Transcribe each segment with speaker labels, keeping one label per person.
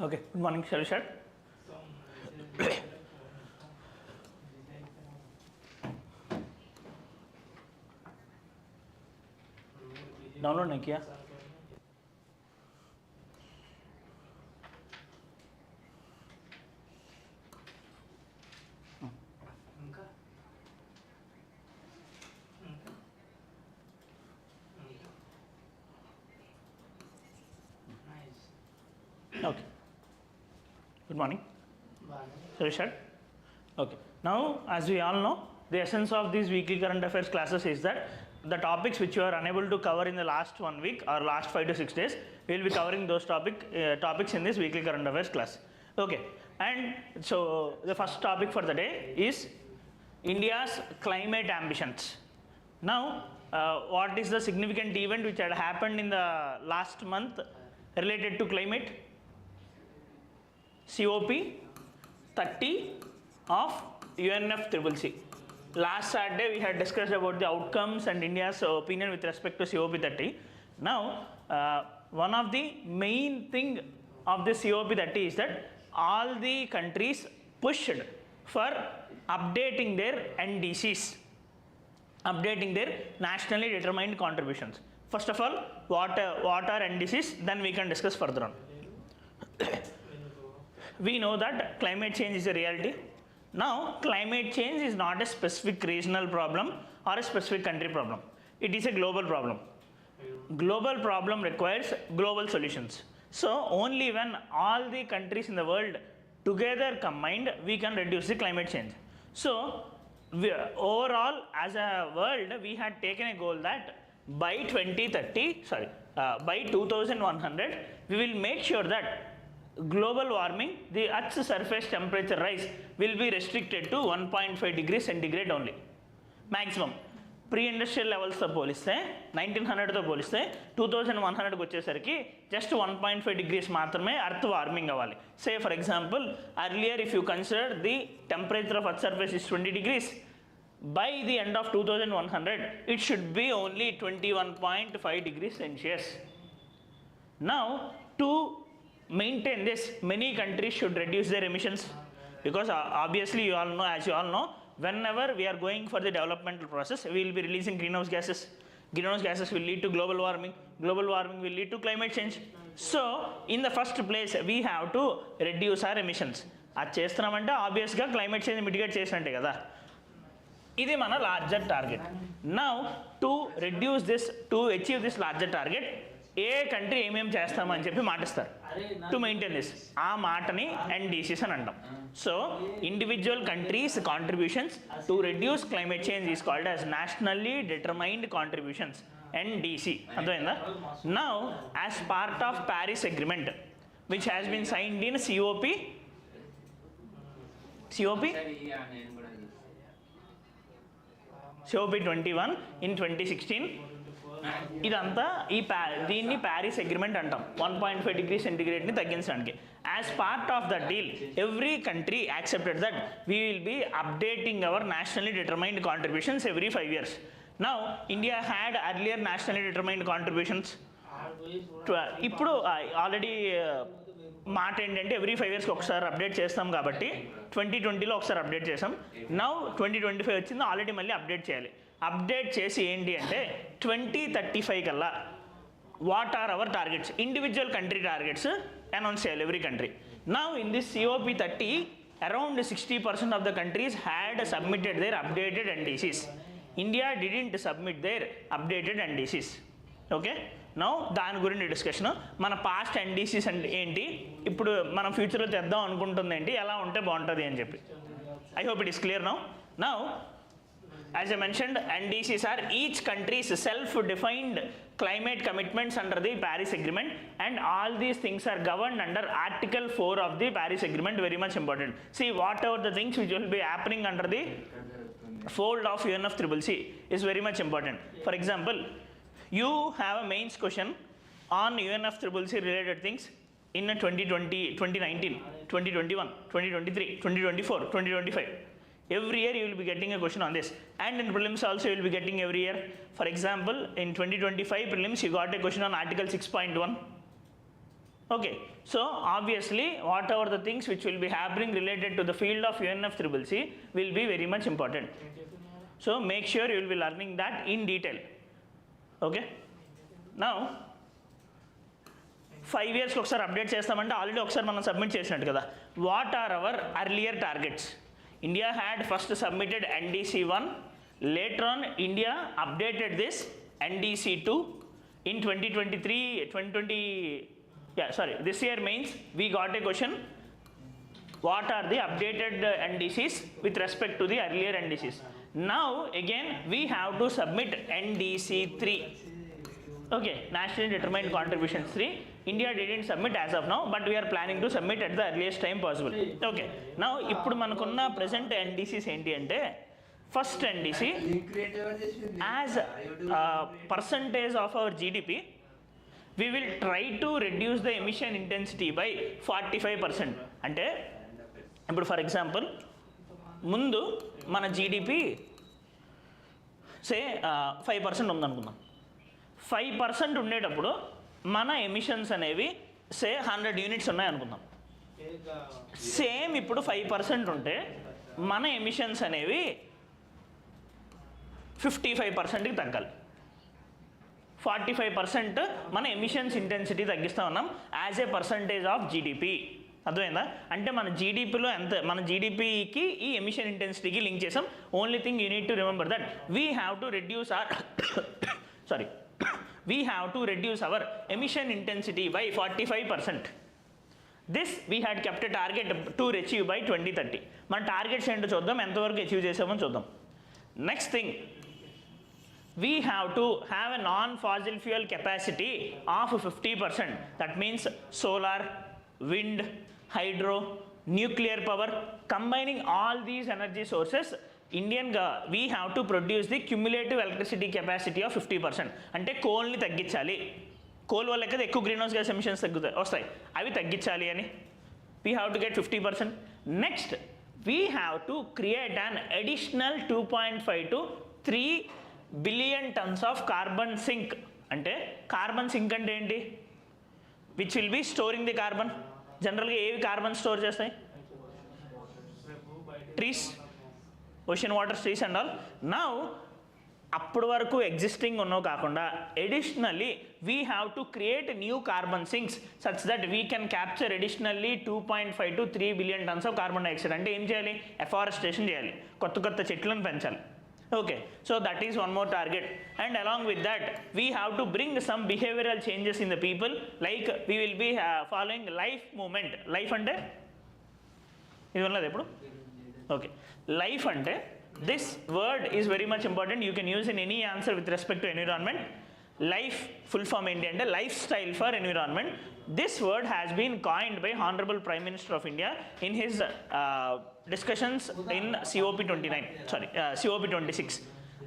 Speaker 1: Okay, good morning. Shall we start? Download नहीं किया? Okay. Good morning. Shall we start? Okay. Now, as we all know, the essence of these weekly current affairs classes is that the topics which you are unable to cover in the last 1 week or last 5 to 6 days, we will be covering those topics in this weekly current affairs class. Okay. And so the first topic for the day is India's climate ambitions. Now, what is the significant event which had happened in the last month related to climate? COP 30 of UNFCCC. Last Saturday we had discussed about the outcomes and India's opinion with respect to COP 30. Now, one of the main thing of the COP 30 is that all the countries pushed for updating their NDCs, updating their nationally determined contributions. First of all, what are NDCs? Then we can discuss further on. We know that climate change is a reality. Now, climate change is not a specific regional problem or a specific country problem. It is a global problem. Global problem requires global solutions. So, only when all the countries in the world together combined, we can reduce the climate change. So, overall, as a world, we had taken a goal that by 2100, we will make sure that global warming, the Earth's surface temperature rise will be restricted to 1.5 degrees centigrade only. Maximum. Pre-industrial levels తో పోలిస్తే 1900 తో పోలిస్తే 2100 కి వచ్చేసరికి just 1.5 degrees మాత్రమే earth warming అవ్వాలి. Say for example, earlier if you consider the temperature of Earth surface is 20 degrees, by the end of 2100 it should be only 21.5 degrees Celsius. Now, to maintain this, many countries should reduce their emissions, because obviously you all know, as you all know, whenever we are going for the developmental process, we will be releasing greenhouse gases. Greenhouse gases will lead to global warming. Global warming will lead to climate change. So, in the first place, we have to reduce our emissions. అది చేస్తున్నామంటే ఆబ్వియస్గా climate change mitigate చేసినట్టే కదా. ఇది మన larger target. Now to reduce this, to achieve this larger target, A country ఏమేమి చేస్తామని చెప్పి మాటిస్తారు టు మెయింటైన్ దిస్. ఆ మాటని NDCs అని అంటాం. So individual countries contributions to reduce climate change is called as nationally determined contributions, NDC. అర్థమైందా? Now as part of Paris agreement which has been signed in COP 21 in 2016. ఇదంతా దీన్ని Paris agreement అంటాం. 1.5 degree సెంటిగ్రేడ్ని తగ్గించడానికి. As part of the deal, every country accepted that we will be updating our nationally determined contributions every 5 years. Now India had earlier nationally determined contributions. ఇప్పుడు already మాట ఏంటంటే every 5 yearsకి ఒకసారి update చేస్తాం కాబట్టి 2020లో ఒకసారి అప్డేట్ చేసాం. నౌ 2025 వచ్చింది, already మళ్ళీ అప్డేట్ చేయాలి. అప్డేట్ చేసి ఏంటి అంటే 2035 కల్లా what are our targets, individual country targets announce చేయాలి every country. Now in this COP 30, around 60% of the countries had submitted their updated NDCs. India didn't submit their updated NDCs. Okay, now దాని గురించి discussion. మన past NDCs అంటే ఏంటి, ఇప్పుడు మనం ఫ్యూచర్లో తెద్దాం అనుకుంటుంది ఏంటి, ఎలా ఉంటే బాగుంటుంది అని చెప్పి. I hope it is clear now. Now as I mentioned, NDCs are each country's self-defined climate commitments under the Paris Agreement, and all these things are governed under Article 4 of the Paris Agreement. Very much important. See, whatever the things which will be happening under the fold of UNFCCC is very much important. For example, you have a mains question on UNFCCC related things in 2020, 2019, 2021, 2023, 2024, 2025. Every year you will be getting a question on this, and in prelims also you will be getting every year. For example, in 2025 prelims you got a question on Article 6.1. Okay, so obviously whatever the things which will be happening related to the field of UNFCCC will be very much important. So make sure you will be learning that in detail. Okay, now 5 years ఒకసారి update చేస్తామంటే already ఒకసారి మనం submit చేసినట్టు కదా. What are our earlier targets? India had first submitted NDC1, later on India updated this NDC2 in 2023 this year mains we got a question, what are the updated NDCs with respect to the earlier NDCs. Now again we have to submit NDC3. Okay, nationally determined contributions 3. India didn't submit as of now, but we are planning to submit at the earliest time possible. Okay, now ఇప్పుడు మనకున్న present NDCs ఏంటి అంటే, first NDC as percentage of our GDP we will try to reduce the emission intensity by 45%. అంటే ఇప్పుడు for example ముందు మన GDP సే 5% ఉందనుకుందాం. 5% ఉండేటప్పుడు మన ఎమిషన్స్ అనేవి సే 100 యూనిట్స్ ఉన్నాయనుకుందాం. సేమ్ ఇప్పుడు 5% ఉంటే మన ఎమిషన్స్ అనేవి 55%కి తగ్గాలి. 45% మన ఎమిషన్స్ ఇంటెన్సిటీ తగ్గిస్తూ ఉన్నాం as a percentage of GDP. అర్థమైందా? అంటే మన జీడిపిలో ఎంత, మన జీడిపికి ఈ ఎమిషన్ ఇంటెన్సిటీకి లింక్ చేసాం. Only thing you need to remember that we have to reduce our emission intensity by 45%. This we had kept a target to achieve by 2030. మన targets ఏంటో చూద్దాం, ఎంతవరకు అచీవ్ చేసామో చూద్దాం. Next thing, we have to have a non-fossil fuel capacity of 50%. That means solar, wind, hydro, nuclear power. Combining all these energy sources, we have to produce the cumulative electricity capacity of 50%. అంటే కోల్ని తగ్గించాలి. Coal వల్ల కదా ఎక్కువ green house gas emissions వస్తాయి, అవి తగ్గించాలి అని we have to get 50%. Next, we have to create an additional 2.5 to 3 billion tons of carbon sync. అంటే కార్బన్ సింక్ అంటే ఏంటి? Which will B storing the carbon. జనరల్గా ఏవి కార్బన్ స్టోర్ చేస్తాయి? Trees, ocean water, trees and all. Now అప్పటి వరకు existing ఉన్నవి కాకుండా additionally we have to create new carbon sinks such that we can capture additionally 2.5 to 3 billion tons of carbon dioxide. అంటే ఏం చేయాలి? ఎఫారెస్టేషన్ చేయాలి, కొత్త కొత్త చెట్లను పెంచాలి. Okay, so that is one more target, and along with that we have to bring some behavioral changes in the people, like we will be following life movement. Life ante idu unnadu eppudu. Okay, life ante, this word is very much important. You can use in any answer with respect to environment. Life full form enti ante lifestyle for environment. This word has been coined by Honorable Prime Minister of India in his discussions in COP26.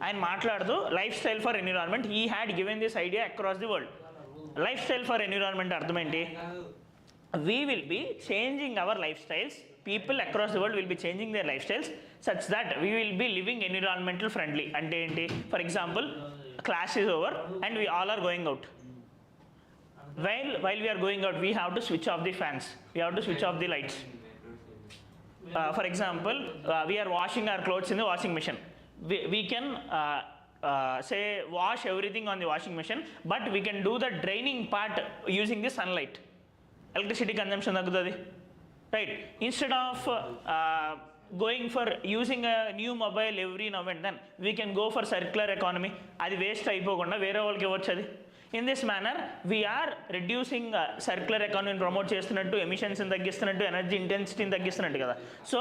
Speaker 1: ఆయన మాట్లాడుతూ lifestyle for environment, he had given this idea across the world. Lifestyle for environment అర్థం ఏంటి? We will be changing our lifestyles, people across the world will be changing their lifestyles such that we will be living environmental friendly. అంటే ఏంటి? For example, class is over and we all are going out. While we are going out, we have to switch off the fans, we have to switch off the lights. For example, we are washing our clothes in the washing machine. We can say wash everything on the washing machine, but we can do the draining part using the sunlight. Electricity consumption taggutadi, right? Instead of going for using a new mobile every now and then, we can go for circular economy. అది waste అయిపోకుండా వేరే వాళ్ళకి ఇవ్వచ్చు అది. In this manner we are reducing circular economy promote చేస్తున్నట్టు, ఎమిషన్స్ని తగ్గిస్తున్నట్టు, energy ఇంటెన్సిటీని తగ్గిస్తున్నట్టు కదా. So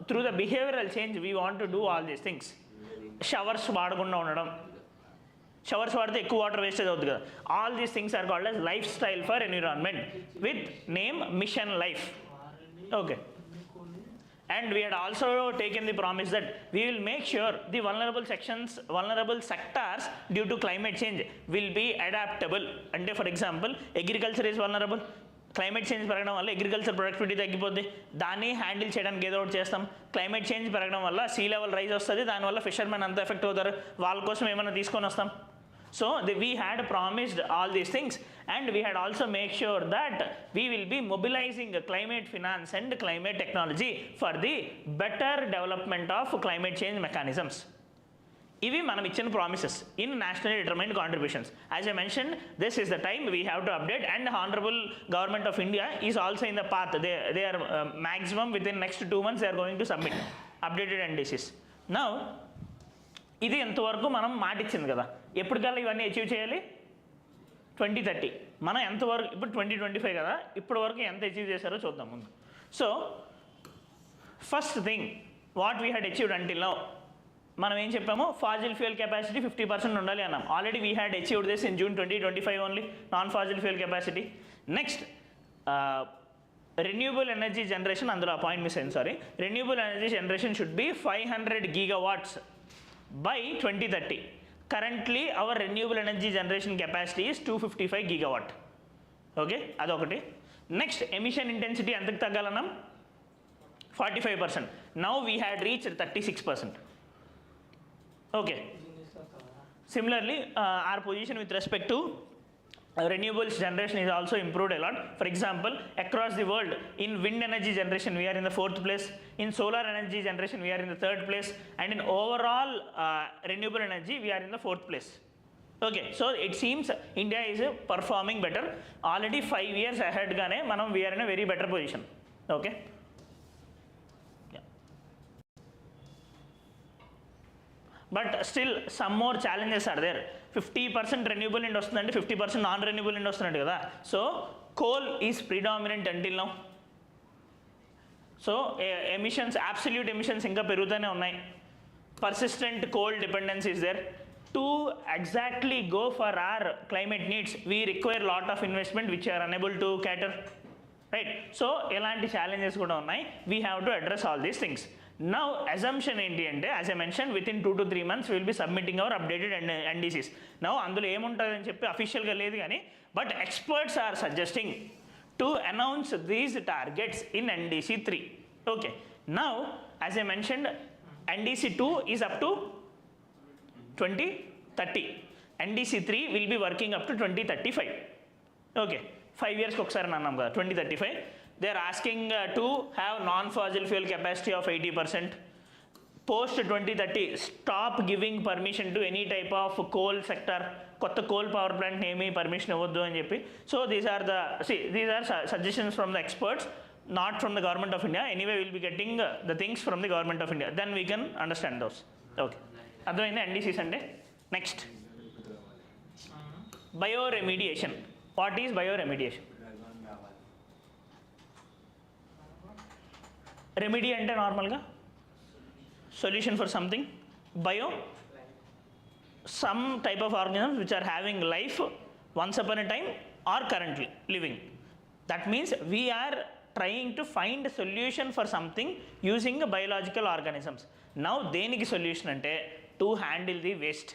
Speaker 1: through the behavioural change we want to do all these things. Showers వాడకుండా ఉండడం, షవర్స్ వాడితే ఎక్కువ వాటర్ వేస్టేజ్ అవుతుంది కదా. All these things are called as lifestyle for environment with name mission life. Okay, and we had also taken the promise that we will make sure the vulnerable sectors due to climate change will be adaptable. And for example, agriculture is vulnerable. Climate change పెరగడం వల్ల agriculture productivity తగ్గిపోద్ది, దాన్ని handle చేయడానికి ఏదో ఒకటి చేస్తాం. Climate change పెరగడం వల్ల సీ లెవెల్ రైజ్ వస్తుంది, దానివల్ల ఫిషర్మెన్ అంతా ఎఫెక్ట్ అవుతారు, వాళ్ళ కోసం ఏమైనా తీసుకొని వస్తాం. So we had promised all these things, and we had also made sure that we will be mobilizing climate finance and climate technology for the better development of climate change mechanisms. ఇవి మనం ఇచ్చిన promises in national determined contributions. As I mention, this is the time we have to update, and honourable government of India is also in the path. They are maximum within next 2 months they are going to submit updated NDCs. Now ఇది ఎంతవరకు మనం మాట ఇచ్చింది కదా, ఎప్పటికల్లా ఇవన్నీ achieve చేయాలి? 2030. మనం ఎంతవరకు, ఇప్పుడు 2025 కదా, ఇప్పటి వరకు ఎంత అచీవ్ చేశారో చూద్దాం ముందు. So first thing what we had achieved until now, మనం ఏం చెప్పాము, ఫాజిల్ ఫ్యూయల్ కెపాసిటీ 50% ఉండాలి అన్నాం. Already we had achieved this in June 2025 only, non Faasil fuel capacity. Next renewable energy generation, అందులో ఆ పాయింట్ మిస్ అయింది, sorry. Renewable energy generation should be 500 gigawatts by 2030. Currently our renewable energy generation capacity is 255 gigawatt. Okay, అదొకటి. Next emission intensity ఎంతకు తగ్గాలన్నాం? 45%. Now we had reached 36%. Okay, similarly our position with respect to renewables generation is also improved a lot. For example, across the world, in wind energy generation we are in the 4th place, in solar energy generation we are in the 3rd place, and in overall renewable energy we are in the 4th place. Okay, so it seems India is performing better. Already 5 years ahead gane manam we are in a very better position. Okay, but still some more challenges are there. 50% renewable wind వస్తుందంటే 50% non renewable wind వస్తున్నట్టు కదా. So coal is predominant until now. So emissions, absolute emissions ఇంకా పెరుగుతూనే ఉన్నాయి. Persistent coal dependence is there. To exactly go for our climate needs we require lot of investment which are unable to cater, right. So ఎలాంటి challenges కూడా ఉన్నాయి. We have to address all these things. Now assumption ఏంటి అంటే, as I mentioned, within 2 to 3 months we will be submitting our updated NDCs. Now అందులో ఏముంటుందని చెప్పి అఫీషియల్గా లేదు కానీ, but experts are suggesting to announce these targets in NDC 3. Okay, now as I mentioned, NDC 2 is up to 2030. NDC 3 will be working up to 2035. Okay, 5 years ఒకసారి అన్నాం కదా, 2035. They are asking to have non-fossil fuel capacity of 80%. Post 2030, stop giving permission to any type of coal sector. కొత్త coal power plant ఏమీ permission ఇవ్వద్దు అని చెప్పి. So these are suggestions from the experts, not from the government of India. Anyway, we will be getting the things from the government of India. Then we can understand those. Okay, అర్థమైంది NDCs అంటే. Next, bioremediation. What is bioremediation? Remedy అంటే నార్మల్గా solution for something. Bio, some type of organisms which are having life once upon a time or currently living. That means we are trying to find solution for something using biological organisms. Now దేనికి solution అంటే, to handle the waste.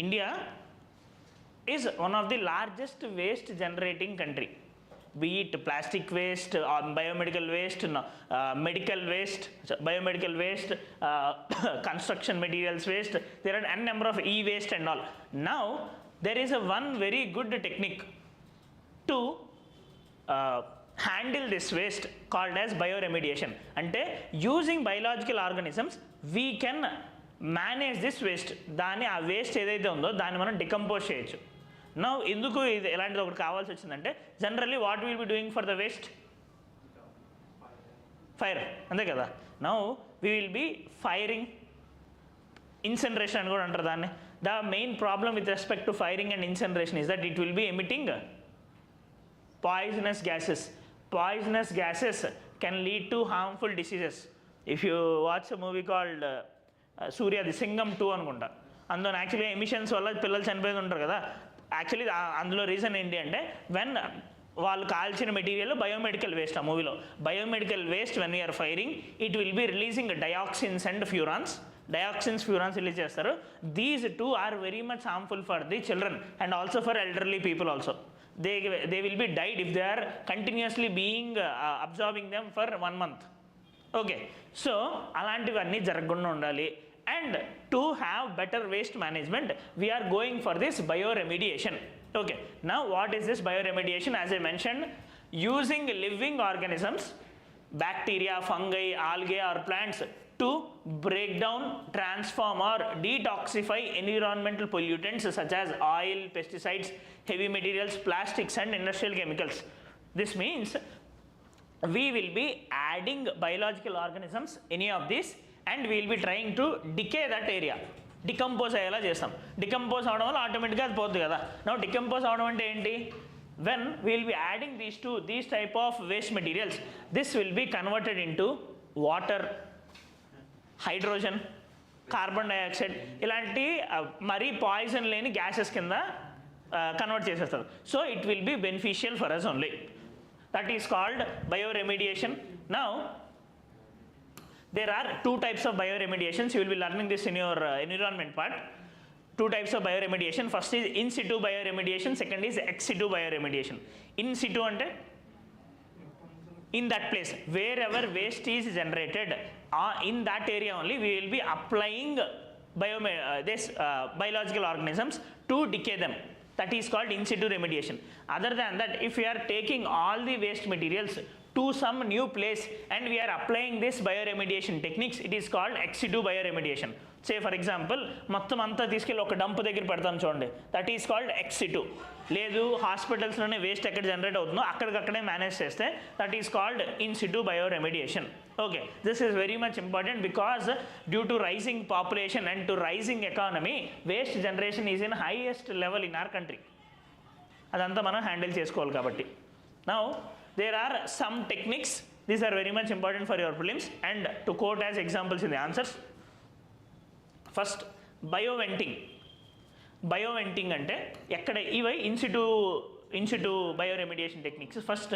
Speaker 1: India is one of the largest waste generating country. Be it plastic waste or biomedical waste, medical waste, biomedical waste, construction materials waste. There are n number of e-waste and all. Now there is a one very good technique to handle this waste called as bioremediation. Ante using biological organisms we can manage this waste. దాని ఆ waste ఏదైతే ఉందో దాన్ని మనం decompose చేయొచ్చు. Now ఎందుకు ఇది ఎలాంటిది ఒకటి కావాల్సి వచ్చిందంటే, generally what will be doing for the waste? Fire, అంతే కదా. Now we will be firing, incineration అని కూడా అంటారు దాన్ని. The main problem with respect to firing and incineration is that it will be emitting poisonous gases. Poisonous gases can lead to harmful diseases. If you watch a movie called Surya, the Singham 2 అనుకుంటా, అందులో యాక్చువల్గా emissions వల్ల పిల్లలు చనిపోయి ఉంటారు కదా. Actually అందులో reason ఏంటి అంటే, వెన్ వాళ్ళు కాల్చిన మెటీరియల్ బయోమెడికల్ వేస్ట్. ఆ మూవీలో biomedical waste when we are firing it will be releasing dioxins and furans. Furans release చేస్తారు. These two are very much harmful for the children and also for elderly people also. they will be died if they are continuously being absorbing them for 1 month. Okay, so అలాంటివన్నీ జరగకుండా ఉండాలి. And to have better waste management, we are going for this bioremediation. Okay, now what is this bioremediation? As I mentioned, using living organisms, bacteria, fungi, algae or plants to break down, transform or detoxify environmental pollutants such as oil, pesticides, heavy materials, plastics and industrial chemicals. This means we will be adding biological organisms, any of these, and we will be trying to decay that area. Decompose అయ్యేలా చేస్తాం. Decompose అవడం వల్ల ఆటోమేటిక్గా అది పోతుంది కదా. Now decompose అవడం అంటే ఏంటి? When we will be adding these type of waste materials, this will be converted into water, hydrogen, carbon dioxide, ఇలాంటి మరీ పాయిజన్ లేని గ్యాసెస్ కింద కన్వర్ట్ చేసేస్తారు. So it will be beneficial for us only. That is called bioremediation. Now there are two types of bioremediations. You will be learning this in your environment part. Two types of bioremediation. First is in situ bioremediation, second is ex situ bioremediation. In situ ante in that place wherever waste is generated, in that area only we will be applying biological organisms to decay them. That is called in situ remediation. Other than that, if we are taking all the waste materials to some new place and we are applying this bioremediation techniques, it is called ex situ bioremediation. Say for example, మొత్తం అంతా తీసుకెళ్ళి ఒక dump దగ్గర పెడతాం చూడండి, that is called ex situ. లేదు హాస్పిటల్స్లోనే waste ఎక్కడ జనరేట్ అవుతుందో అక్కడికక్కడే మేనేజ్ చేస్తే that is called in situ bioremediation. Okay, this is very much important because due to rising population and to rising economy, waste generation is in highest level in our country. అదంతా మనం handle చేసుకోవాలి కాబట్టి. Now there are some techniques, these are very much important for your prelims and to quote as examples in the answers. First, bioventing. Bioventing ante ekkada ivi in situ bioremediation techniques. First,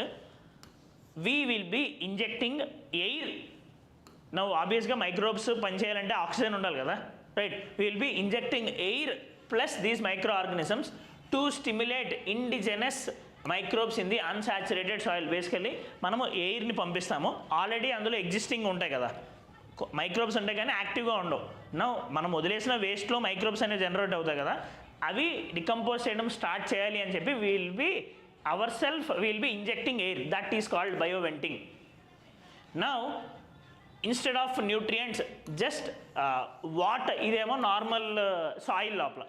Speaker 1: we will be injecting air. Now obviously microbes pan cheyalante oxygen undali kada, right? We will be injecting air plus these microorganisms to stimulate indigenous microbes in the unsaturated soil. Basically మనము ఎయిర్ని పంపిస్తాము, already అందులో existing ఉంటాయి కదా microbes, ఉంటాయి కానీ యాక్టివ్గా ఉండవు. నా మనం వదిలేసిన వేస్ట్లో మైక్రోబ్స్ అనేవి జనరేట్ అవుతాయి కదా, అవి డికంపోజ్ చేయడం స్టార్ట్ చేయాలి అని చెప్పి will be injecting air. That is called bioventing. Now instead of nutrients just water, ఇదేమో నార్మల్ సాయిల్ లోపల.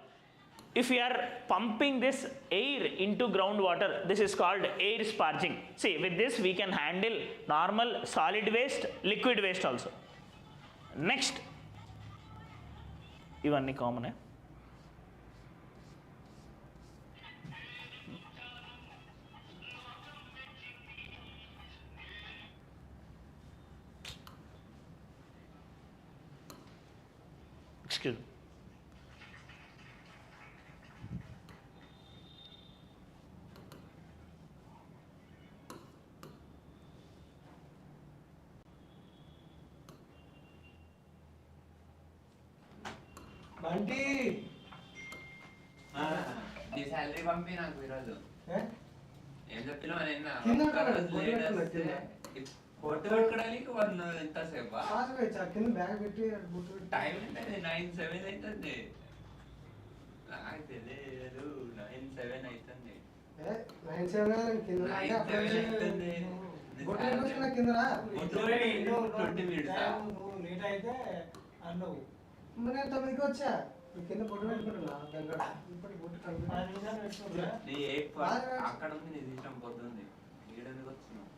Speaker 1: If you are pumping this air into groundwater, this is called air sparging. See, with this we can handle normal solid waste, liquid waste also. Next, ivanni common. Excuse me.
Speaker 2: Bunty
Speaker 3: నీ salary పంపి నాకు ఈరోజు ఏం చెప్పినా photo పెట్టుకోవడానికి వాళ్ళు ఎంతసేపు time అంటే 9-7 అవుతుంది. నాకు తెలియదు 9-7 అవుతుంది.
Speaker 2: 9-7
Speaker 3: 20 minutes
Speaker 2: లేట్ అయితే అన్నావు. నేను 9కి వచ్చా, కింద పొట్టు పెట్టుకుంటున్నా.
Speaker 3: అక్కడ ఉంది నీ ఇష్టం, పొద్దుంది ఏడెందుకు వచ్చినావు?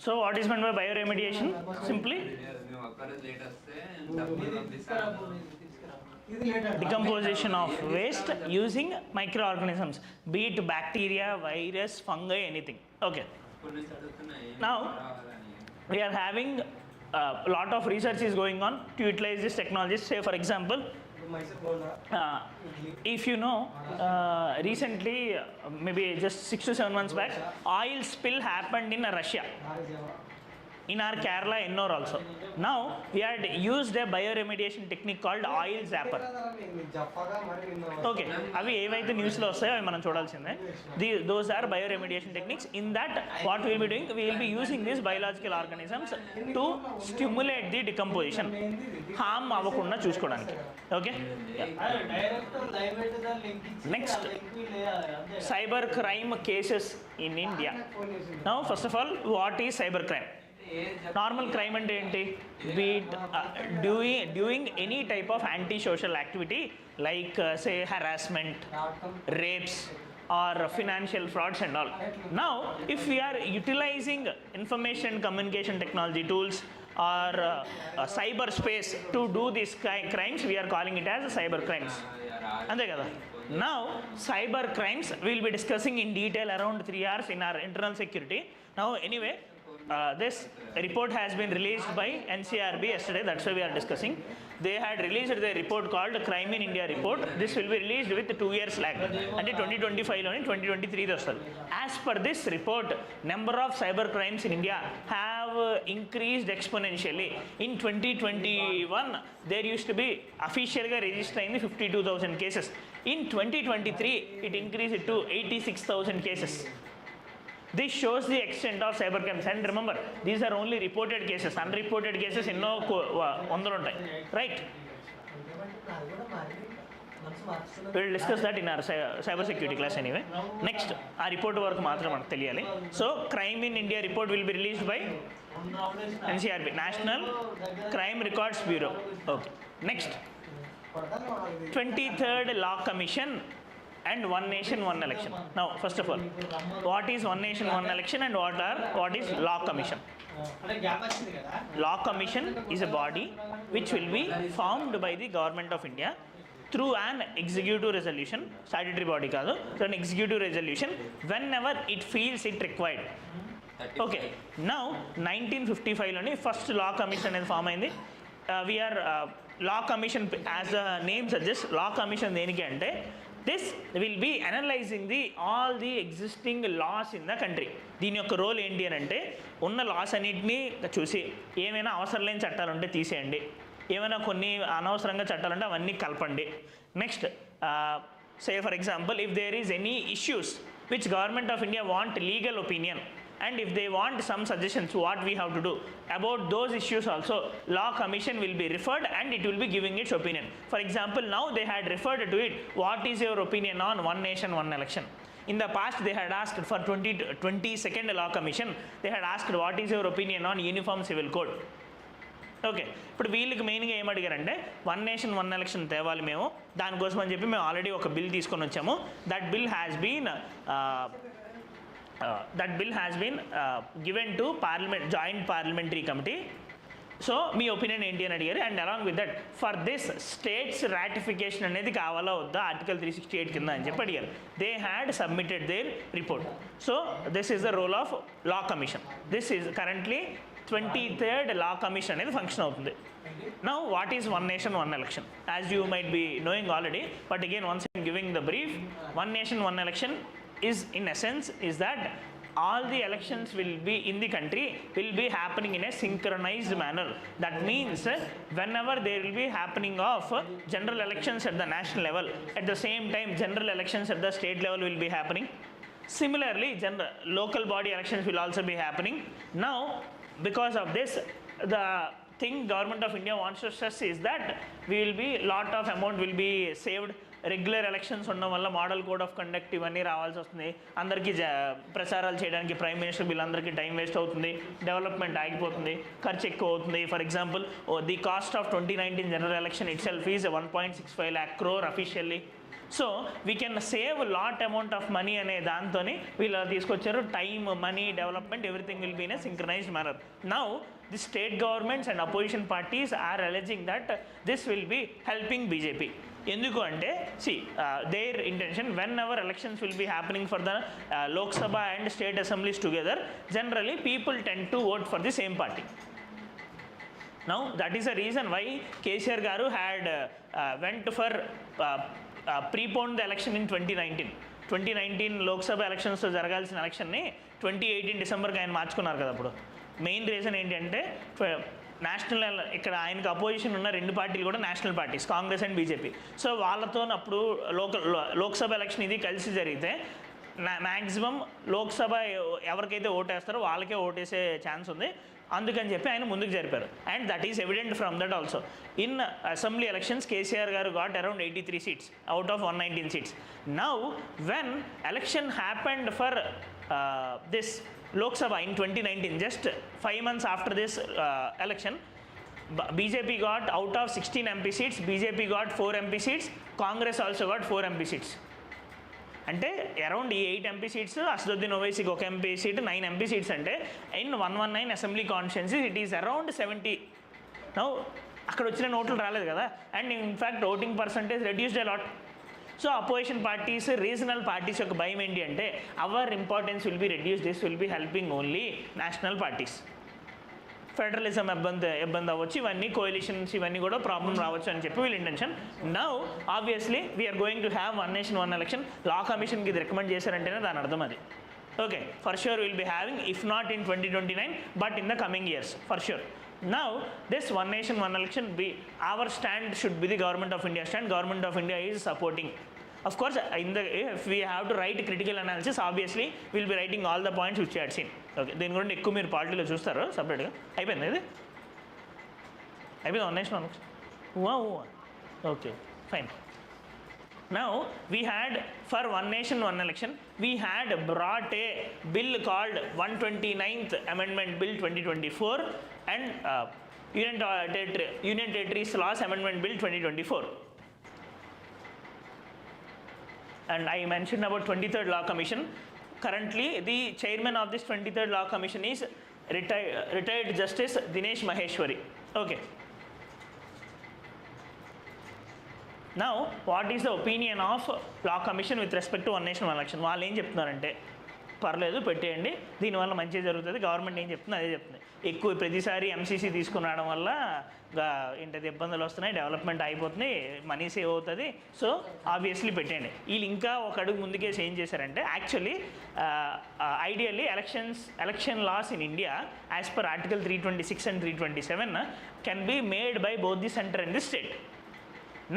Speaker 1: So what is meant by bioremediation? Simply decomposition of waste using microorganisms, be it bacteria, virus, fungi, anything. Okay. Now we are having a lot of research is going on to utilize this technology. Say for example, if you know, recently maybe just 6 to 7 months back, oil spill happened in Russia. in our Kerala Ennore also. Now we had used a bioremediation technique called oil zapper. Okay, అవి ఏవైతే న్యూస్లో వస్తాయో అవి మనం చూడాల్సిందే. Those are bioremediation techniques. In that, what we will be doing, we will be using these biological organisms to stimulate the decomposition. హామ్ అవ్వకుండా చూసుకోవడానికి. Okay, next cyber crime cases in India. Now first of all, what is cyber crime? Normal crime అంటే ఏంటి? Doing any type of anti-social activity like say harassment, rapes or financial frauds and all. Now if we are utilizing information communication technology tools or cyberspace to do these crimes, we are calling it as cyber crimes. అంతే కదా. Now cyber crimes we will be discussing in detail around 3 hours in our internal security. Now anyway, this report has been released by NCRB yesterday, that's why we are discussing. They had released the report called Crime in India report. This will be released with 2 years lag, అంటే 2025లోని 2023 వస్తుంది. As per this report, number of cyber crimes in India have increased exponentially. In 2021 there used to be officially registered in 52,000 cases. In 2023 it increased to 86,000 cases. This shows the extent of cyber crimes. And remember, these are only reported cases. Unreported cases ఎన్నో వందలు ఉంటాయి, right? We will discuss that in our cyber security class anyway. Next, ఆ report వరకు మాత్రం మనకు తెలియాలి. So crime in India report will be released by NCRB, National Crime Records Bureau. Okay, next, 23rd Law Commission and One Nation One Election. Now first of all, what is One Nation One Election and what is Law Commission? Law Commission is a body which will be formed by the government of India through an executive resolution, statutory body kaadu, through an executive resolution whenever it feels it required. Okay, now 1955లోని first law commission అనేది form అయింది. We are Law Commission, as the name suggests, Law Commission దేనికి అంటే this will be analyzing all the existing laws in the country. దీని యొక్క role ఏంటి అని అంటే ఉన్న లాస్ అన్నింటినీ చూసి ఏమైనా అవసరం లేని చట్టాలు ఉంటే తీసేయండి, ఏమైనా కొన్ని అనవసరంగా చట్టాలు ఉంటే అవన్నీ కలపండి. Next, say for example, if there is any issues which government of India want legal opinion, and if they want some suggestions what we have to do about those issues also, Law Commission will be referred and it will be giving its opinion. For example, now they had referred to it, what is your opinion on One Nation One Election? In the past they had asked for 22nd Law Commission, they had asked what is your opinion on Uniform Civil Code. Okay, ఇప్పుడు వీళ్ళకి మెయిన్గా ఏం అడిగారంటే one nation one election తేవాలి మేము, దానికోసం అని చెప్పి మేము ఆల్రెడీ ఒక బిల్ తీసుకొని వచ్చాము. That bill has been given to Parliament, Joint Parliamentary Committee. So మీ ఒపీనియన్ ఏంటి అని అడిగారు. And along with that, for this states ratification అనేది కావాలా వద్దా ఆర్టికల్ 368 కింద అని చెప్పి అడిగారు. They had submitted their report. So this is the role of law commission. This is currently 23rd Law Commission అనేది ఫంక్షన్ అవుతుంది. Now what is One Nation One Election? As you might be knowing already, but again once I'm giving the brief, One Nation One Election is in essence is that all the elections will be in the country will be happening in a synchronized manner. That means whenever there will be happening of general elections at the national level, at the same time general elections at the state level will be happening. Similarly, local body elections will also be happening. Now because of this, the thing government of India wants to stress is that we will be lot of amount will be saved. Regular elections ఉండడం వల్ల model code of conduct ఇవన్నీ రావాల్సి వస్తుంది. అందరికీ ప్రచారాలు చేయడానికి prime minister వీళ్ళందరికీ time waste అవుతుంది, డెవలప్మెంట్ ఆగిపోతుంది, ఖర్చు ఎక్కువ అవుతుంది. For example, the cost of 2019 general election itself is 1.65 lakh crore officially. So we can save lot amount of money అనే దాంతో వీళ్ళు తీసుకొచ్చారు. Time, money, development, everything will be in a synchronized manner. Now the state governments and opposition parties are alleging that this will be helping BJP. ఎందుకు అంటే there intention whenever elections will be happening for the Lok Sabha and state assemblies together, generally people tend to vote for the same party. Now that is the reason why KCR garu had went for preponed the election in 2019 Lok Sabha elections జరగాల్సిన ఎలక్షన్ని 2018 డిసెంబర్కి ఆయన మార్చుకున్నారు కదా. అప్పుడు main reason ఏంటంటే national ఇక్కడ ఆయనకు opposition ఉన్న రెండు పార్టీలు కూడా national parties, Congress and BJP. So వాళ్ళతో అప్పుడు లోక్సభ ఎలక్షన్ ఇది కలిసి జరిగితే మ్యాక్సిమం లోక్సభ ఎవరికైతే ఓటేస్తారో వాళ్ళకే ఓటేసే ఛాన్స్ ఉంది. అందుకని చెప్పి ఆయన ముందుకు జరిపారు. And that is evident from that also. In assembly elections KCR గారు got around 83 seats out of 119 seats. Now when election happened for this Lok Sabha in 2019, just 5 months after this election, BJP got out of 16 MP seats, BJP got 4 MP seats, Congress also got 4 MP seats. అంటే around ఈ 8 MP seats, Asaduddin ఓవైసీకి 1 MP seat, 9 MP seats. అంటే in 119 assembly constituencies it is around 70. Now అక్కడ వచ్చిన నోట్లు రాలేదు కదా, and in fact voting percentage reduced a lot. So opposition parties, regional parties యొక్క భయం ఏంటి అంటే our importance will be reduce, this will be helping only national parties. Federalism ఇబ్బంది అవ్వచ్చు, ఇవన్నీ కోalitions ఇవన్నీ కూడా ప్రాబ్లం రావచ్చు అని చెప్పి వీళ్ళ intention. Now obviously we are going to have one nation one election. Law కమిషన్కి ఇది రికమెండ్ చేశారంటేనే దాని అర్థం అది. Okay, for sure will be having, if not in 2029 but in the coming years for sure. Now this one nation one election, our stand should be the government of India stand. Government of India is supporting. Of course, if we have to write critical analysis, obviously we'll be writing all the points which you had seen. Okay, దీని గురించి ఎక్కువ మీరు పార్టీలో చూస్తారు సపరేట్గా. అయిపోయింది ఇది, అయిపోయింది one nation one election. Okay fine. Now we had for one nation one election, we had brought a bill called 129th Amendment Bill 2024 and Union Territories Laws Amendment Bill 2024. And I mentioned about 23rd Law Commission. Currently the chairman of this 23rd Law Commission is retired Justice Dinesh Maheshwari. Okay. Now what is the opinion of Law Commission with respect to one nation one election? వాళ్ళు ఏం చెప్తున్నారంటే పర్లేదు పెట్టేయండి, దీనివల్ల మంచి జరుగుతుంది, government ఏం చెప్తుంది అదే చెప్తుంది. ఎక్కువ ప్రతిసారి ఎంసీసీ తీసుకురావడం వల్ల ఏంటది ఇబ్బందులు వస్తున్నాయి, డెవలప్మెంట్ అయిపోతుంది, మనీ సేవ్ అవుతుంది, సో ఆబ్వియస్లీ పెట్టండి. వీళ్ళు ఇంకా ఒక అడుగు ముందుకేసి ఏం చేశారంటే actually ideally election laws in India as per article 326 and 327 can be made by both the centre and the state.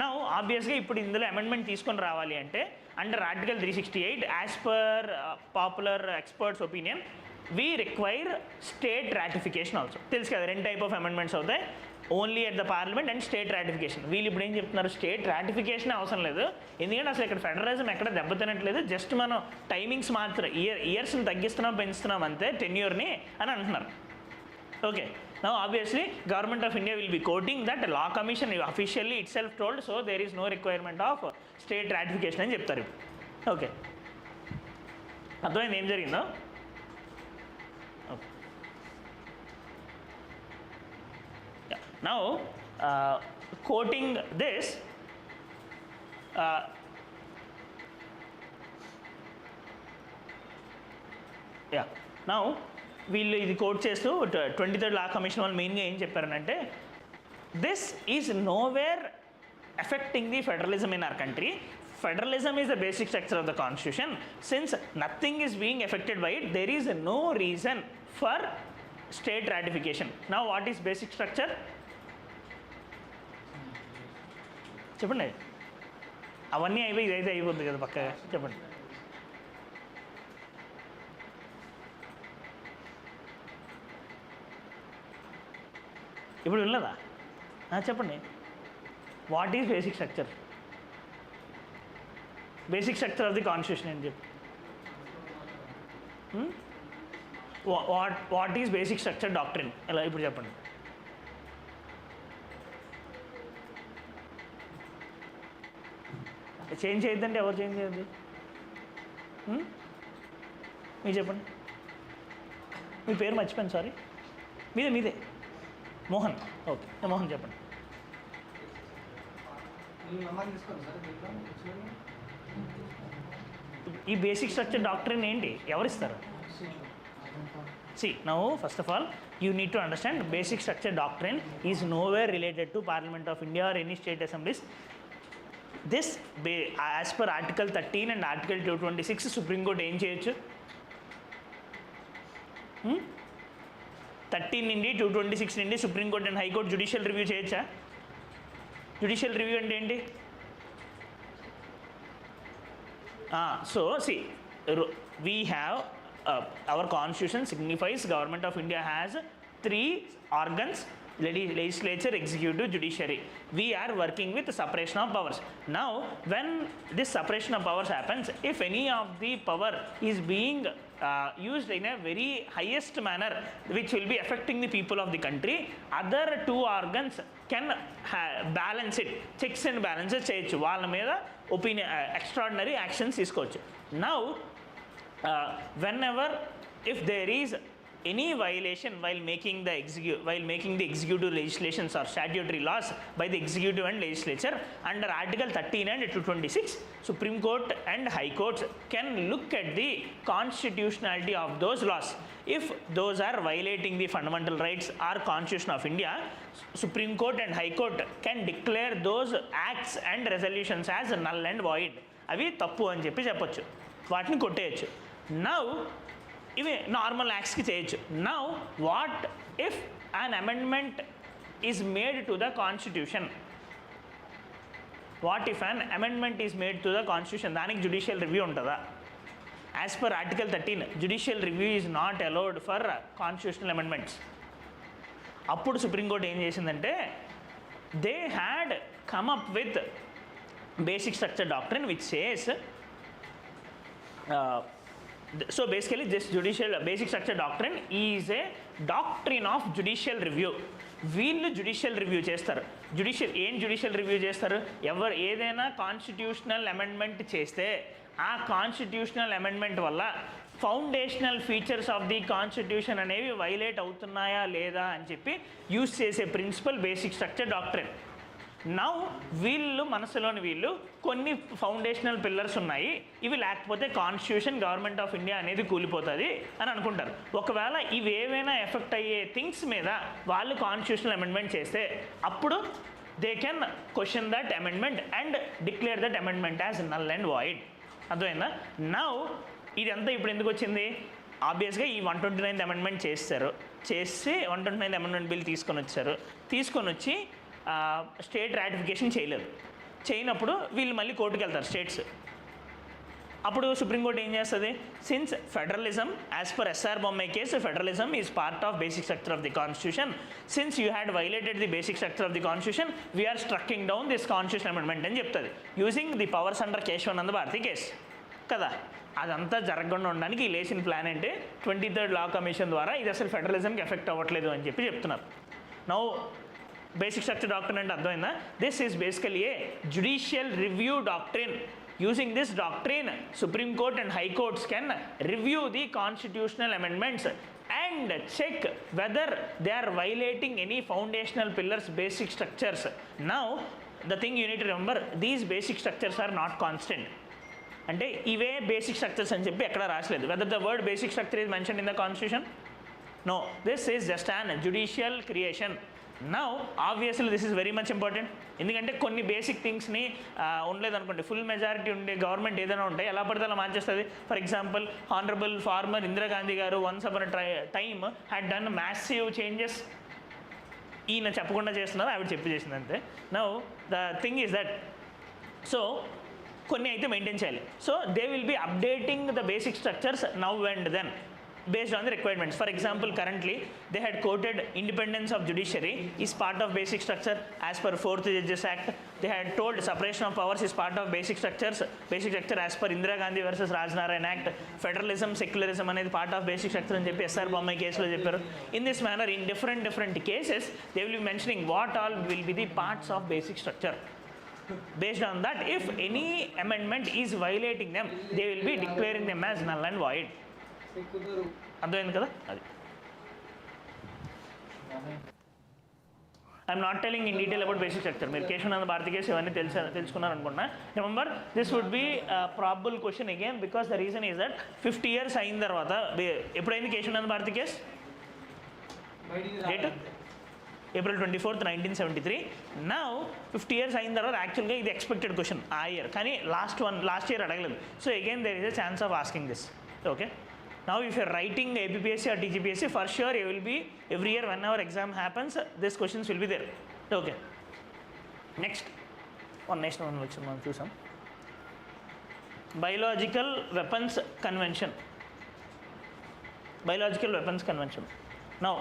Speaker 1: Now ఆబ్వియస్గా ఇప్పుడు ఇందులో అమెండ్మెంట్ తీసుకొని రావాలి అంటే under article 368 as per popular experts opinion we require state ratification also. తెలుసు కదా, 2 types of amendments అవుతాయి, only at the parliament and state ratification. వీళ్ళు ఇప్పుడు ఏం చెప్తున్నారు, స్టేట్ రాటిఫికేషన్ అవసరం లేదు, ఎందుకంటే అసలు ఇక్కడ ఫెడరలిజం ఎక్కడ దెబ్బతినట్లేదు, జస్ట్ మనం టైమింగ్స్ మాత్రం ఇయర్స్ని తగ్గిస్తున్నాం పెంచుతున్నాం అంతే, టెన్యూర్ని అని అంటున్నారు. Okay, now obviously government of India will be quoting that law commission officially itself told, so there is no requirement of state ratification అని చెప్తారు. ఓకే, అర్థమైంది ఏం జరిగిందో. Okay, now quoting this now వీళ్ళు ఇది కోట్ చేస్తూ 23rd లా కమిషన్ వాళ్ళు మెయిన్గా ఏం చెప్పారనంటే this is nowhere affecting the federalism in our country. Federalism is the basic structure of the constitution. Since nothing is being affected by it, there is no reason for state ratification. Now what is basic structure? చెప్పండి, అవన్నీ అయిపోయి ఇదైతే అయిపోతుంది కదా పక్కగా, చెప్పండి. ఇప్పుడు వినలేదా? చెప్పండి, what is basic structure? Basic structure of the constitution అని చెప్పి what is basic structure doctrine ఎలా ఇప్పుడు చెప్పండి. చేంజ్ చేయొద్దంటే ఎవరు చేంజ్ చేయొద్దు? మీరు చెప్పండి. మీ పేరు మర్చిపోయాను, సారీ. మీదే మోహన్. ఓకే, మోహన్ చెప్పండి. ఈ బేసిక్ స్ట్రక్చర్ డాక్ట్రిన్ ఏంటి, ఎవరిస్తారు? See, now first of all you need to understand basic structure doctrine is nowhere related to Parliament of India or any state assemblies. This as per article 13 and article 226 Supreme Court ఏం చేయొచ్చు? 13 నుండి 226 నుండి supreme court and high court judicial review చేయొచ్చా? Judicial review అంటే ఏంటి? So see, we have our constitution signifies government of India has 3 organs: legislature, executive, judiciary. We are working with separation of powers. Now when this separation of powers happens, if any of the power is being used in a very highest manner which will be affecting the people of the country, other 2 organs can balance it, checks and balances చేయొచ్చు, వాళ్ళ మీద opinion extraordinary actions తీసుకోవచ్చు. Now whenever if there is any violation while making the executive legislations or statutory laws by the executive and legislature under article 13 and 226, Supreme Court and High Courts can look at the constitutionality of those laws. If those are violating the fundamental rights or constitution of India, Supreme Court and High Court can declare those acts and resolutions as null and void. అవి తప్పు అని చెప్పొచ్చు, వాటిని కొట్టేయచ్చు. Now ఇవి normal యాక్ట్స్కి చేయొచ్చు. Now what if an amendment is made to the constitution? What if an amendment is made to the constitution? దానికి judicial review ఉంటుందా? As per article 13 judicial review is not allowed for constitutional amendments. అప్పుడు supreme court ఏం చేసిందంటే, they had come up with basic structure doctrine which says, so basically this judicial basic structure doctrine is a doctrine of judicial review. వీళ్ళు judicial review చేస్తారు. Judicial review చేస్తారు? ఎవరు ఏదైనా constitutional amendment చేస్తే ఆ కాన్స్టిట్యూషనల్ అమెండ్మెంట్ వల్ల foundational features of the constitution అనేవి violate అవుతున్నాయా లేదా అని చెప్పి యూజ్ చేసే principle basic structure doctrine. Now వీళ్ళు మనసులోని వీళ్ళు కొన్ని ఫౌండేషనల్ పిల్లర్స్ ఉన్నాయి, ఇవి లేకపోతే కాన్స్టిట్యూషన్ గవర్నమెంట్ ఆఫ్ ఇండియా అనేది కూలిపోతుంది అని అనుకుంటారు. ఒకవేళ ఇవి ఏవైనా ఎఫెక్ట్ అయ్యే థింగ్స్ మీద వాళ్ళు కాన్స్టిట్యూషనల్ అమెండ్మెంట్ చేస్తే అప్పుడు they can question that amendment and declare that amendment as null and void. అర్థమైందా? నౌ ఇదంతా ఇప్పుడు ఎందుకు వచ్చింది? ఆబ్వియస్గా ఈ 129th అమెండ్మెంట్ చేసి 129th అమెండ్మెంట్ బిల్ తీసుకొని వచ్చి స్టేట్ రాటిఫికేషన్ చేయనప్పుడు వీళ్ళు మళ్ళీ కోర్టుకు వెళ్తారు స్టేట్స్. అప్పుడు సుప్రీంకోర్టు ఏం చేస్తుంది? Since federalism as per SR Bommai case, federalism is part of basic structure of the constitution. Since you had violated the basic structure of the constitution, we are striking down this constitution amendment అని చెప్తుంది, using the powers under Kesavananda Bharati case కదా. అదంతా జరగకుండా ఉండడానికి ఈ లేచిన plan అంటే 23rd law commission ద్వారా ఇది అసలు ఫెడరలిజంకి ఎఫెక్ట్ అవ్వట్లేదు అని చెప్తున్నారు. నౌ బేసిక్ స్ట్రక్చర్ డాక్ట్రిన్ అంటే అర్థమైందా? This is basically A judicial review doctrine. Using this doctrine, Supreme Court and High Courts can review the constitutional amendments and check whether they are violating any foundational pillars, basic structures. Now, the thing you need to remember, these basic structures are not constant. అంటే ఇవే basic structures అని చెప్పి ఎక్కడ రాసలేదు. Whether the word basic structure is mention in the constitution? No, this is just an judicial creation. Now obviously this is very much important. ఎందుకంటే కొన్ని basic థింగ్స్ని ఉండలేదనుకోండి, ఫుల్ మెజారిటీ ఉండే గవర్నమెంట్ ఏదైనా ఉంటాయి, ఎలా పడితే అలా మార్చేస్తుంది. For example, honourable former Indira Gandhi garu once upon time had done massive changes. ఈయన చెప్పకుండా చేస్తున్నారు, ఆవిడ చెప్పి చేసింది అంతే. Now the thing is that, so కొన్ని అయితే మెయింటైన్ చేయాలి. So they will be updating the basic structures now and then based on the requirements. For example, currently they had quoted independence of judiciary is part of basic structure as per 4th Judges Act. They had told separation of powers is part of basic structure as per Indira Gandhi versus Raj Narayan Act. Federalism, secularism అనేది part of basic structure అని చెప్పి SR Bommai కేసులో చెప్పారు. In this manner, in different cases, they will be mentioning what all will be the parts of basic structure. Based on that, if any amendment is violating them, they will be declaring them as null and void. అర్థమైంది కదా? అది I'm not telling in detail about basic structure. మీరు Kesavananda Bharati case ఇవన్నీ తెలుసుకున్నారు అనుకున్నా. Remember, this would be probable question again, because the reason is that 50 years అయిన తర్వాత, ఎప్పుడైంది Kesavananda Bharati case? Date April 24th, 1973. Now 50 years అయిన తర్వాత యాక్చువల్గా ఇది ఎక్స్పెక్టెడ్ క్వశ్చన్ ఆ ఇయర్, కానీ లాస్ట్ ఇయర్ అడగలేదు. So again there is a chance of asking this. Okay, Now if you're writing APPSC or TGPSC, for sure you will be, every year whenever exam happens, these questions will be there. Okay. Next one which మనం చూసాం, Biological Weapons Convention. Biological Weapons Convention. Now,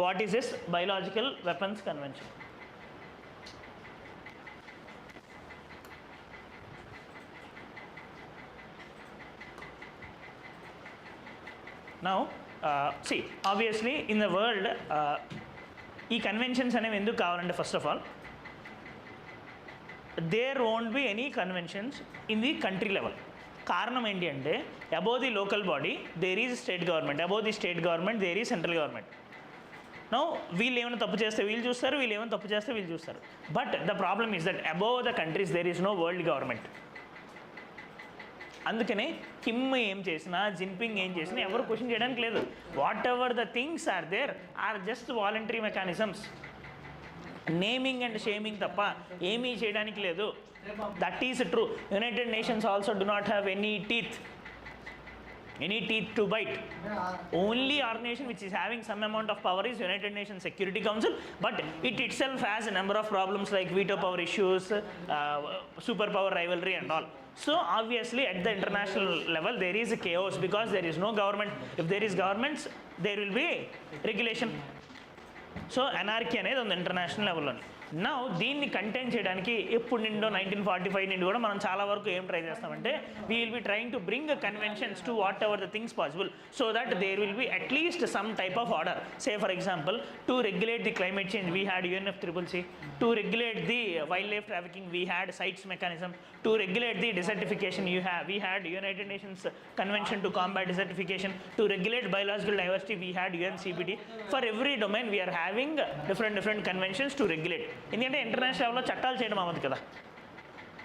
Speaker 1: what is this Biological Weapons Convention? Now, see, obviously in the world, ఈ conventions అనేవి ఎందుకు కావాలంటే, first of all there won't be any conventions in the country level. కారణం ఏంటి అంటే, above the local body there is state government, above the state government there is central government. Now వీళ్ళు ఏమైనా తప్పు చేస్తే వీళ్ళు చూస్తారు, వీళ్ళు ఏమైనా తప్పు చేస్తే వీళ్ళు చూస్తారు. But the problem is that above the countries there is no world government. అందుకనే కిమ్ ఏం చేసినా, జిన్పింగ్ ఏం చేసినా ఎవరు క్వశ్చన్ చేయడానికి లేదు. Whatever the things are there are just voluntary mechanisms, naming and shaming తప్ప ఏమీ చేయడానికి లేదు. That is true. United Nations also do not have any teeth to bite. Only organization which is having some amount of power is United Nations Security Council, but it itself has a number of problems like veto power issues, superpower rivalry and all. So obviously at the international level there is a chaos because there is no government. If there is governments, there will be regulation. So anarchy అనేది ఉంది international లెవెల్లోని. నా దీన్ని contain చేయడానికి ఎప్పుడు నిండో 1945 నుండి కూడా మనం చాలా వరకు ఏం ట్రై చేస్తామంటే, we will be trying to bring conventions to whatever the things possible so that there will be at least some type of order. Say for example, to regulate the climate change we had UNFCCC, to regulate the wild life trafficking we had CITES mechanism, to regulate the desertification we had United Nations Convention to combat desertification, to regulate biological diversity we had UNCBD. For every domain we are having different conventions to regulate. ఎందుకంటే international లెవెల్లో చట్టాలు చేయడం అవ్వదు కదా.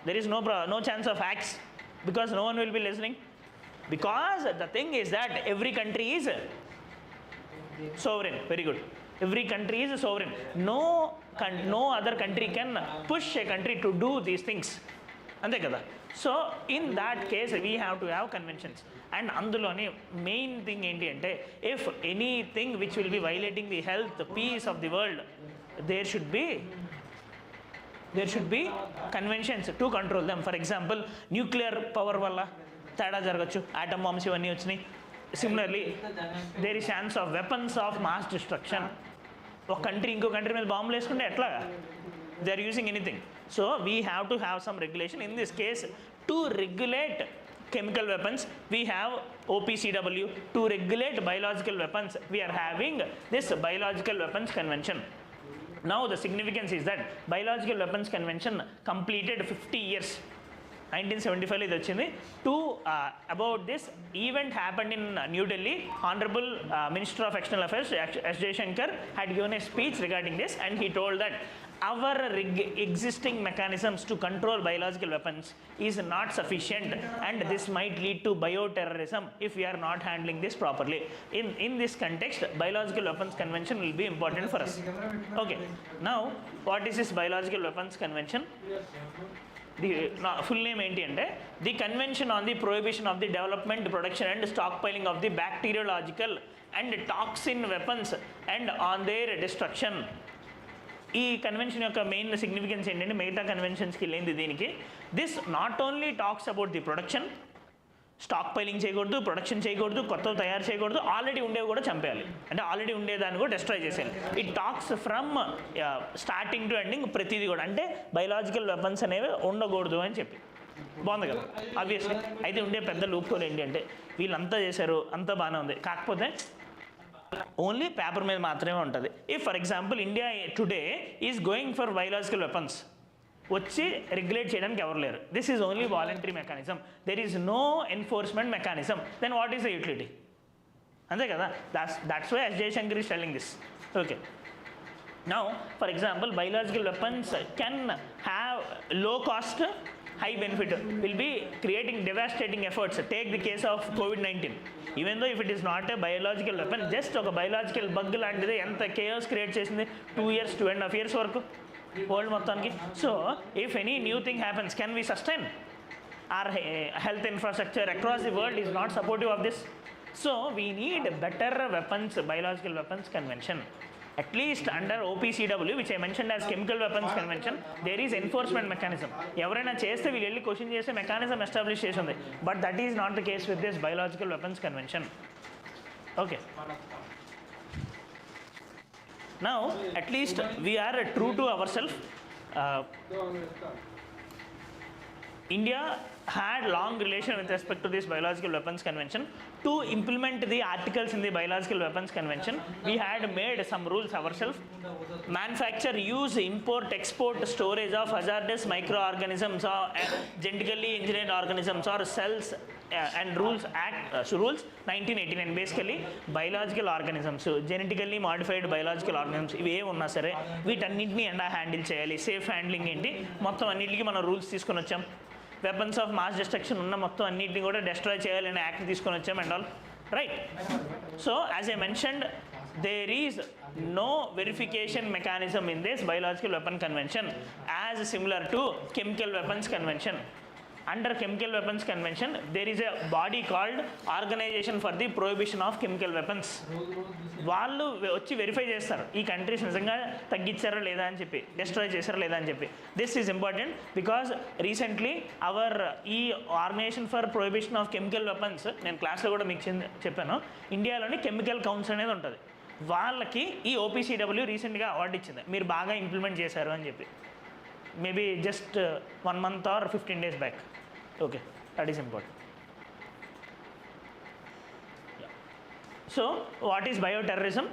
Speaker 1: There is no chance of acts because no one will be listening, because the thing is that every country is sovereign. Very good. Every country is sovereign. No other country can push a country to do these things. అంతే కదా. So in that case we have to have conventions. And అందులోని main thing ఏంటి అంటే, if anything which will be violating the health, peace of the world, there should be conventions to control them. For example, nuclear power వల్ల తేడా జరగచ్చు, atom bombs ఇవన్నీ వచ్చినాయి. Similarly there is chance of weapons of mass destruction. ఒక country ఇంకో country మీద బాంబులు వేసుకుంటే ఎట్లాగా? They are using anything. So we have to have some regulation. In this case, to regulate chemical weapons, we have OPCW. To regulate biological weapons, we are having this Biological Weapons Convention. Now the significance is that Biological Weapons Convention completed 50 years. 1975 ఇది వచ్చింది. To about this event happened in new Delhi. Honourable minister of external affairs S. Jaishankar had given a speech regarding this, and he told that our existing mechanisms to control biological weapons is not sufficient, and this might lead to bioterrorism if we are not handling this properly. In this context, Biological Weapons Convention will be important for us. Okay, now what is this Biological Weapons Convention? The full name ఏంటి అంటే, the convention on the prohibition of the development, production and stockpiling of the bacteriological and toxin weapons and on their destruction. ఈ convention యొక్క main significance ఏంటంటే, మిగతా కన్వెన్షన్స్కి లేనిది దీనికి. This not only talks about the production, stockpiling చేయకూడదు, production చేయకూడదు, కొత్తవి తయారు చేయకూడదు, ఆల్రెడీ ఉండేవి కూడా చంపేయాలి, అంటే ఆల్రెడీ ఉండేదాన్ని కూడా డిస్ట్రాయ్ చేసేయాలి. It talks from starting to ending ప్రతిదీ కూడా, అంటే బయలాజికల్ వెపన్స్ అనేవి ఉండకూడదు అని చెప్పి. బాగుంది కదా ఆబ్వియస్లీ. అయితే ఉండే పెద్ద లూప్ హోల్ ఏంటి అంటే, వీళ్ళంతా చేశారు, అంతా బాగానే ఉంది, కాకపోతే ఓన్లీ పేపర్ మీద మాత్రమే ఉంటుంది. If for example India today is going for biological weapons, వచ్చి రెగ్యులేట్ చేయడానికి ఎవరు లేరు. This is only voluntary mechanism, there is no enforcement mechanism, then what is the utility? అంతే కదా. That's why S. Jaishankar is telling this. Okay. Now, for example, biological weapons can have low cost, high benefit, will be creating devastating efforts. Take the case of COVID-19. Even though if it is not a biological weapon, just ఒక biological bug లాంటిది ఎంత chaos create చేసింది 2 years, 2.5 years వరకు world మొత్తానికి. So if any new thing happens, can we sustain? our health infrastructure across the world is not supportive of this. So we need better weapons, biological weapons convention. At least under OPCW, which I mentioned as chemical weapons convention, there is enforcement mechanism. ఎవరైనా చేస్తే వీళ్ళు వెళ్ళి question చేసే mechanism establish చేసి ఉంది. But that is not the case with this biological weapons convention. Okay, now at least we are true to ourselves. India had long relation with respect to this biological weapons convention. To implement the articles in the biological weapons convention, we had made some rules ourselves. Manufacture, use, import, export, storage of hazardous microorganisms or genetically engineered organisms or cells and rules act rules 1989. basically biological organisms, genetically modified biological organisms ఇవి ఏ ఉన్నా సరే వీటన్నిటిని ఎలా handle చేయాలి, safe handling ఏంటి, మొత్తం అన్నిటికీ మనం రూల్స్ తీసుకొని వచ్చాం. వెపన్స్ ఆఫ్ మాస్ డిస్ట్రక్షన్ ఉన్న మొత్తం అన్నింటినీ కూడా డిస్ట్రాయ్ చేయాలనే యాక్ట్ తీసుకొని వచ్చాం and all right. So as I mentioned, there is no verification mechanism in this biological weapon convention as similar to chemical weapons convention. Under chemical weapons convention, there is a body called Organization for the Prohibition of Chemical Weapons. వాళ్ళు వచ్చి verify చేస్తారు ఈ countries నిజంగా తగ్గించారా లేదా అని చెప్పి, destroy చేశారా లేదా అని చెప్పి. This is important because recently our ఈ organisation for prohibition of chemical weapons, నేను క్లాస్లో కూడా మీకు చెప్పాను, ఇండియాలోని కెమికల్ కౌన్సిల్ అనేది ఉంటుంది. వాళ్ళకి ఈ OPCW రీసెంట్గా అవార్డు ఇచ్చింది, మీరు బాగా ఇంప్లిమెంట్ చేశారు అని చెప్పి. maybe just 1 month or 15 days back. Okay, that is important. Yeah. So what is bioterrorism?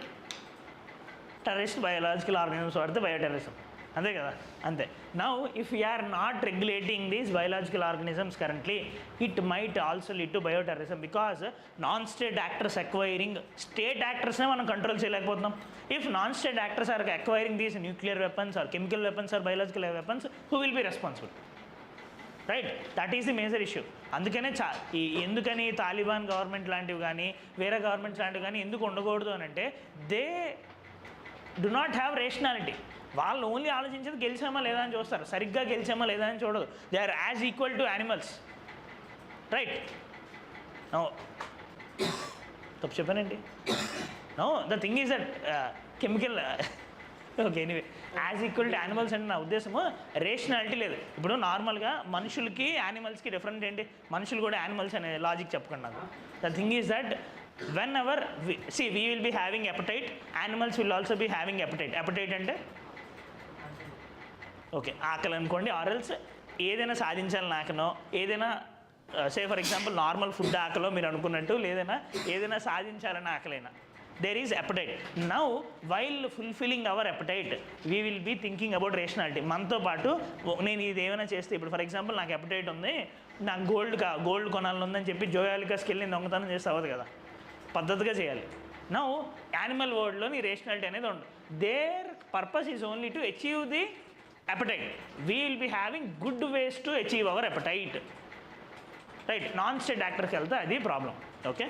Speaker 1: Terrorist biological organisms or the bioterrorism. అంతే కదా, అంతే. Now if you are not regulating these biological organisms currently, it might also lead to bioterrorism because non state actors acquiring, state యాక్టర్స్నే మనం control చేయలేకపోతున్నాం. If non state actors are acquiring these nuclear weapons or chemical weapons or biological weapons, who will be responsible? Right, that is the major issue. అందుకనే ఎందుకని Taliban government లాంటివి కానీ వేరే governments లాంటివి కానీ ఎందుకు ఉండకూడదు అని అంటే, they do not have rationality. వాళ్ళు ఓన్లీ ఆలోచించేది గెలిచామా లేదా అని చూస్తారు, సరిగ్గా గెలిచామా లేదా అని చూడదు. They are as equal to animals. Right, no తప్పు చెప్పానండి. No, the thing is that chemical okay anyway, as equal to animals అంటే నా ఉద్దేశము రేషనాలిటీ లేదు. ఇప్పుడు నార్మల్గా మనుషులకి యానిమల్స్కి డిఫరెంట్ ఏంటి, మనుషులు కూడా యానిమల్స్ అనే లాజిక్ చెప్పకండి నాకు. The thing is that whenever we will be having appetite, animals will also be having appetite. appetite అంటే ఓకే ఆకలి అనుకోండి, ఆర్ఎల్స్ ఏదైనా సాధించాలని ఆకనో, ఏదైనా say for example normal food ఆకలో మీరు అనుకున్నట్టు, లేదైనా ఏదైనా సాధించాలని ఆకలైనా, there is appetite. Now while fulfilling our appetite, we will be thinking about rationality. మనతో పాటు నేను ఇది ఏమైనా చేస్తే, ఇప్పుడు ఫర్ ఎగ్జాంపుల్ నాకు అపెటైట్ ఉంది, నాకు గోల్డ్ కొనాలని ఉందని చెప్పి జోయాలికాస్కి వెళ్ళి దొంగతనం చేస్తే అవ్వదు కదా, పద్ధతిగా చేయాలి. నౌ యానిమల్ వరల్డ్లోని రేషనాలిటీ అనేది ఉండదు. Their purpose is only to achieve the appetite. We will be having good ways to achieve our appetite. Right, non-state actors health adi problem. Okay,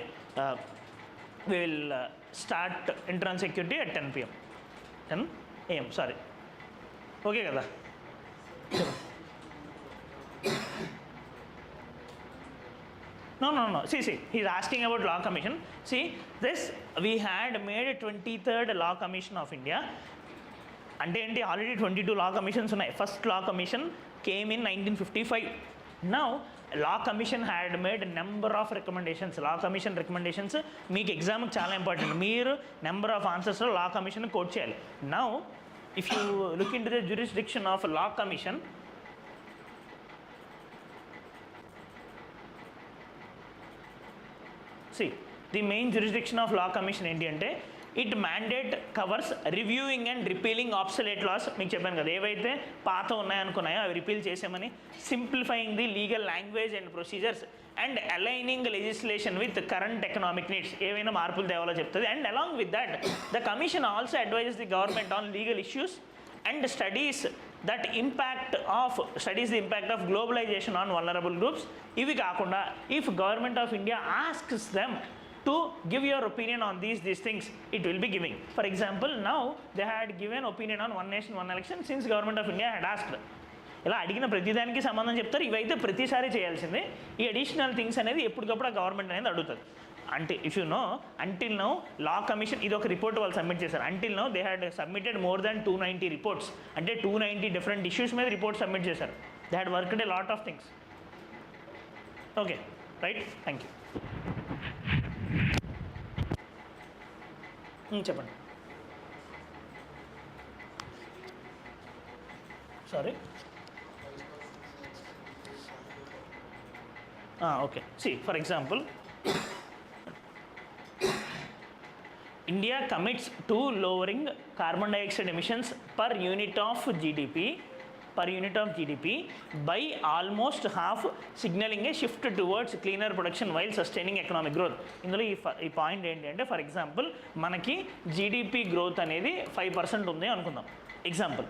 Speaker 1: we will start internal security at 10 PM 10 AM, sorry. Okay kada. No, see, he's asking about law commission. See, this we had made a 23rd law commission of India. అంటే ఏంటి, already 22 law commissions ఉన్నాయి. First law commission came in 1955. Now law commission had made number of recommendations. Law commission recommendations మీకు ఎగ్జామ్కి చాలా important. మీరు number of ఆన్సర్స్లో law commission quote చేయాలి. Now if you look in to the jurisdiction of law commission, see the main jurisdiction of law commission ఏంటి అంటే, it mandate covers reviewing and repealing obsolete laws. మీకు చెప్పాను కదా, ఏవైతే పాత ఉన్నాయనుకున్నాయో అవి రిపీల్ చేసామని. Simplifying the legal language and procedures and aligning legislation with current economic needs. ఏవైనా మార్పులు తేవాలో చెప్తుంది. And along with that the commission also advises the government on legal issues and studies the impact of globalisation on vulnerable groups. ఇవి కాకుండా if government of India asks them to give your opinion on these things, it will be giving. For example, now they had given opinion on one nation one election since government of India had asked. ఇలా అడిగిన ప్రతిదానికి సమాధానం చెప్తారు. ఇవైతే ప్రతిసారి చేయాల్సిందే. ఈ additional things అనేది ఎప్పటికప్పుడు ఆ గవర్నమెంట్ అనేది అడుగుతుంది. అంటే if you know, until now law commission ఇది ఒక రిపోర్ట్ వాళ్ళు సబ్మిట్ చేశారు. Until now they had submitted more than 290 reports. అంటే 290 డిఫరెంట్ ఇష్యూస్ మీద రిపోర్ట్ సబ్మిట్ చేశారు. They had worked a lot of things. Okay right, thank you. చెప్పండి. Sorry, okay. See for example, India commits to lowering carbon dioxide emissions per unit of GDP by almost half, signaling a shift towards cleaner production while sustaining economic growth. ఇందులో ఈ point ఏంటి అంటే, for example మనకి GDP growth అనేది 5% ఉంది అనుకుందాం example.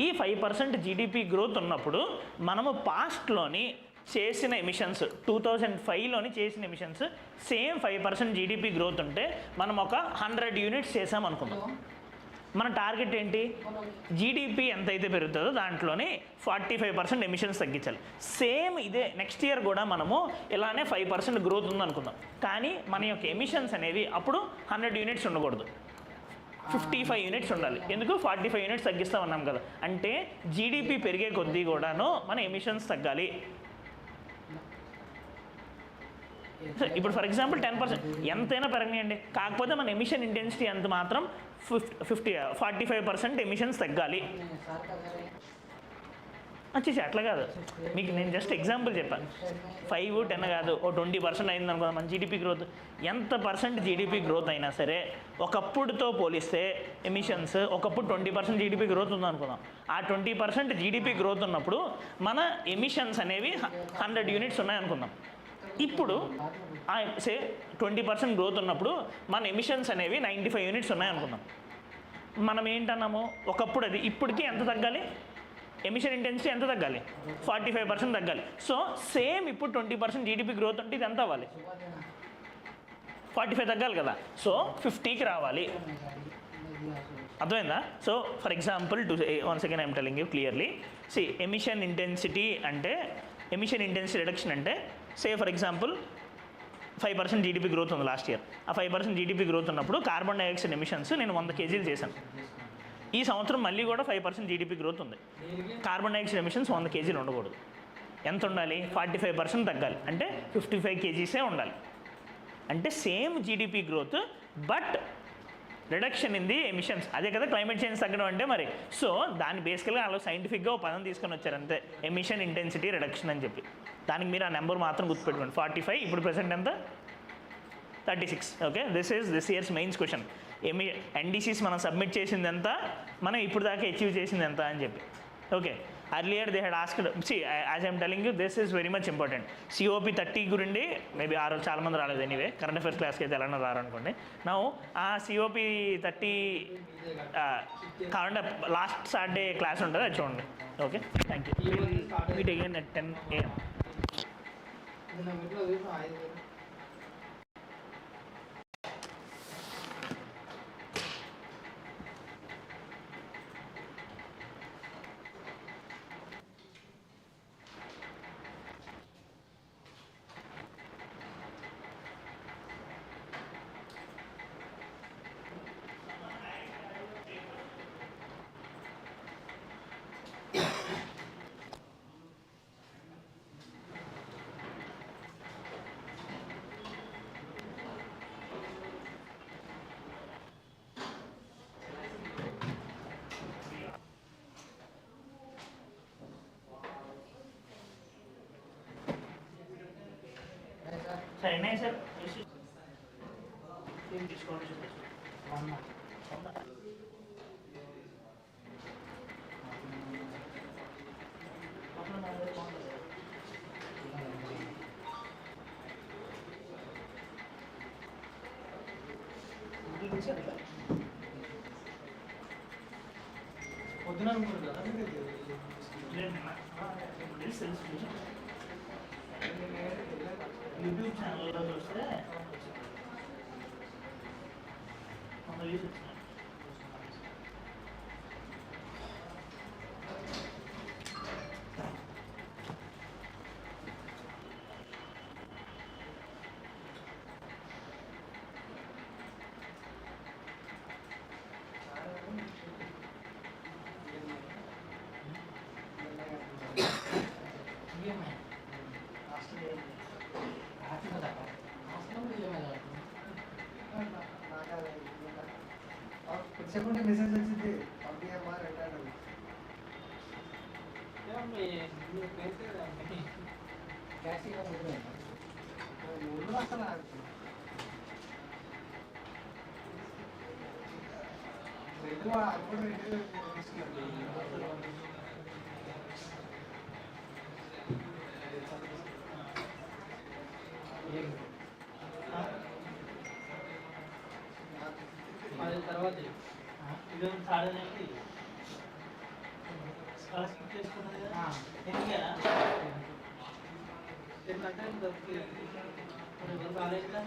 Speaker 1: ఈ 5% GDP growth ఉన్నప్పుడు మనము పాస్ట్లోని చేసిన ఎమిషన్స్ 2005లోని చేసిన ఎమిషన్స్ సేమ్ 5% జీడిపి గ్రోత్ ఉంటే మనం ఒక 100 యూనిట్స్ చేసాం అనుకుందాం. మన టార్గెట్ ఏంటి? జీడిపి ఎంతైతే పెరుగుతుందో దాంట్లోనే 45% ఎమిషన్స్ తగ్గించాలి. సేమ్ ఇదే నెక్స్ట్ ఇయర్ కూడా మనము ఇలానే 5% గ్రోత్ ఉందనుకుందాం. కానీ మన యొక్క ఎమిషన్స్ అనేవి అప్పుడు 100 యూనిట్స్ ఉండకూడదు, 55 యూనిట్స్ ఉండాలి. ఎందుకు? 45 యూనిట్స్ తగ్గిస్తామన్నాం కదా. అంటే జీడిపి పెరిగే కొద్దీ కూడాను మన ఎమిషన్స్ తగ్గాలి. ఇప్పుడు ఫర్ ఎగ్జాంపుల్ 10% ఎంతైనా పెరగనియండి, కాకపోతే మన ఎమిషన్ ఇంటెన్సిటీ ఎంత మాత్రం 45% ఎమిషన్స్ తగ్గాలి. వచ్చేసి అట్లా కాదు, మీకు నేను జస్ట్ ఎగ్జాంపుల్ చెప్పాను. 5, 10 కాదు, ఓ 20% అయింది అనుకుందాం మన జీడిపి గ్రోత్. ఎంత పర్సెంట్ జీడిపి గ్రోత్ అయినా సరే ఒకప్పుడుతో పోలిస్తే ఎమిషన్స్, ఒకప్పుడు 20% జీడిపి గ్రోత్ ఉందనుకుందాం. ఆ 20% జీడిపి గ్రోత్ ఉన్నప్పుడు మన ఎమిషన్స్ అనేవి 100 యూనిట్స్ ఉన్నాయనుకుందాం. ఇప్పుడు సే 20% గ్రోత్ ఉన్నప్పుడు మన ఎమిషన్స్ అనేవి 95 యూనిట్స్ ఉన్నాయనుకుందాం. మనం ఏంటన్నాము, ఒకప్పుడు అది ఇప్పటికీ ఎంత తగ్గాలి? ఎమిషన్ ఇంటెన్సిటీ ఎంత తగ్గాలి? 45% తగ్గాలి. సో సేమ్ ఇప్పుడు 20% జీడిపి గ్రోత్ అంటే ఇది ఎంత అవ్వాలి? 45 తగ్గాలి కదా. సో 50కి రావాలి. అర్థమైందా? So for example once again I'm telling you clearly. See emission intensity reduction అంటే say for example 5% GDP growth ఉంది లాస్ట్ ఇయర్. ఆ 5% జీడిపి గ్రోత్ ఉన్నప్పుడు కార్బన్ డైఆక్సైడ్ ఎమిషన్స్ నేను 100 కేజీలు చేశాను. ఈ సంవత్సరం మళ్ళీ కూడా 5% జీడిపి గ్రోత్ ఉంది. కార్బన్ డైఆక్సైడ్ ఎమిషన్స్ 100 కేజీలు ఉండకూడదు. ఎంత ఉండాలి? 45% తగ్గాలి. అంటే 55 కేజీసే ఉండాలి. అంటే same GDP growth but reduction in the emissions. అదే కదా క్లైమేట్ చేంజ్ తగ్గడం అంటే మరి. సో దాన్ని బేసికల్గా అలా సైంటిఫిక్గా ఒక పదం తీసుకొని వచ్చారు అంతే, ఎమిషన్ ఇంటెన్సిటీ రిడక్షన్ అని చెప్పి. దానికి మీరు ఆ నెంబర్ మాత్రం గుర్తుపెట్టుకోండి. 45, ఇప్పుడు ప్రెసెంట్ ఎంత? 36. Okay, this years mains question. NDCs మనం సబ్మిట్ చేసింది ఎంత, మనం ఇప్పుడు దాకా అచీవ్ చేసింది ఎంత అని చెప్పి. Okay, earlier they had asked, see as I am telling you this is very much important. COP 30 గురించి మేబీ చాలా మంది రాలేదు ఎనీవే, కరెంట్ అఫేర్స్ క్లాస్కి అయితే ఎలా రారనుకోండి. నౌ ఆ COP 30 కావాలంటే లాస్ట్ సాటర్డే క్లాస్ ఉంటుంది, అది చూడండి. Okay, thank you. Meet again at 10 AM. సరే ఉన్నాయి సార్, తీసుకోండి.
Speaker 2: పొద్దున అనుకుంటుంది కదా
Speaker 1: యూట్యూబ్ ఛానల్లో చూస్తే కొంత వ్యూస్ వచ్చినాయి.
Speaker 2: చెప్పండి మెసేజ్ వచ్చింది పంపించమ్మా రిటర్న్ క్యాష్ మూడు అసలు రెండు అప్పుడు రెండు
Speaker 4: తర్వాత ఈరోజు సాడనేది స్కాలర్షిప్ చేసుకున్నది కదా ఎందుకేనా ఎందుకంటే కాలేజీలో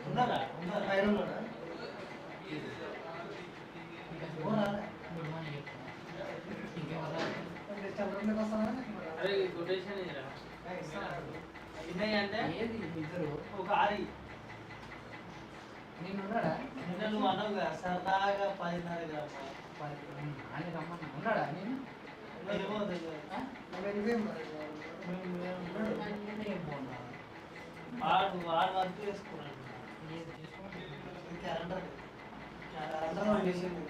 Speaker 4: ఉన్నారా ఉన్నారు హైదరాబాద్ అరే కొటేషన్ వినయ్ అంటే ఒక ఆరి
Speaker 2: నేనున్నాడా
Speaker 4: నిన్న నువ్వు అనవుగా సరదాగా 10:30
Speaker 2: ఆయన రమ్మన్నా ఉన్నాడా నేను
Speaker 4: ఏమో వాడు వర్క్ చేసుకున్నాడు క్యాలెండర్ చేసింది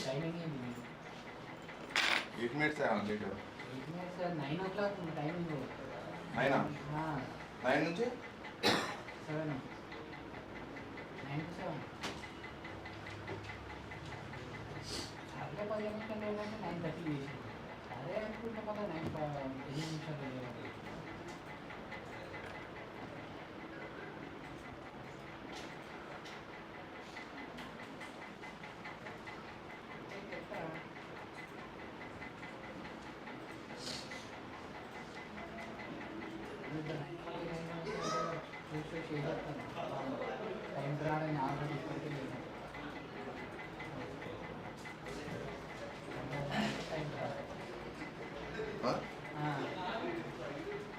Speaker 2: టైమింగ్ ఏంటి
Speaker 5: 8 minutes లేట్
Speaker 2: 9 o'clock టైమింగ్
Speaker 5: 9 నుంచి
Speaker 2: 7 9 to 7 అట్లా 10 నిమిషాలు లేదంటే 9:30 చేసి అదే అనుకుంటే కదా 8 నిమిషాలు లేదు టైం రాడని ఆల్రెడీ ఇప్పటికే లేదు టైం రాదు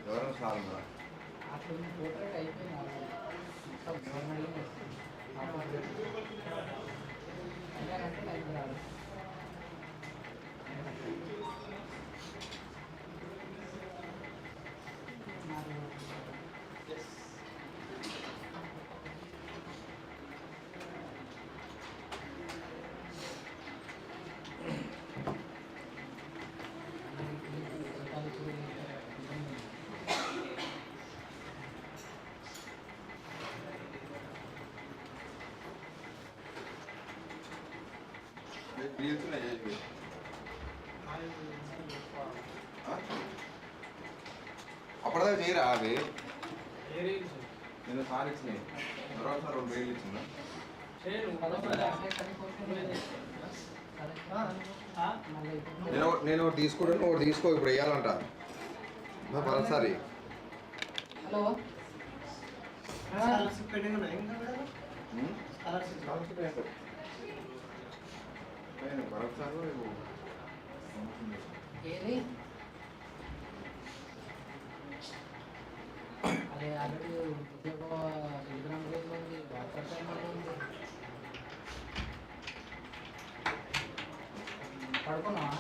Speaker 5: ఎవరైనా సార్
Speaker 2: అట్లా పోర్ట్రేట్ అయిపోయింది ఆల్రెడీ మొత్తం గవర్నమెంట్లోనే వస్తుంది అంటే టైం రాదు
Speaker 5: అప్పటిదాకా చేయరా అవి నేను సార్ ఇచ్చినాయి తర్వాత సార్ 2 వేలు ఇచ్చిందా నేను ఒకటి తీసుకుంటాను ఒకటి తీసుకో ఇప్పుడు వేయాలంట మరోసారి
Speaker 2: హలో
Speaker 4: స్కాలర్షిప్ పెండింగ్ ఉన్నాయి ఇంకా స్కాలర్షిప్
Speaker 5: మరొకసారి
Speaker 2: ఏది అదే ఆల్రెడీ ఉద్యోగ టెలిగ్రామ్ గ్రూప్లో ఉంది వాట్సాప్ టైంలో ఉంది పడుకున్నావా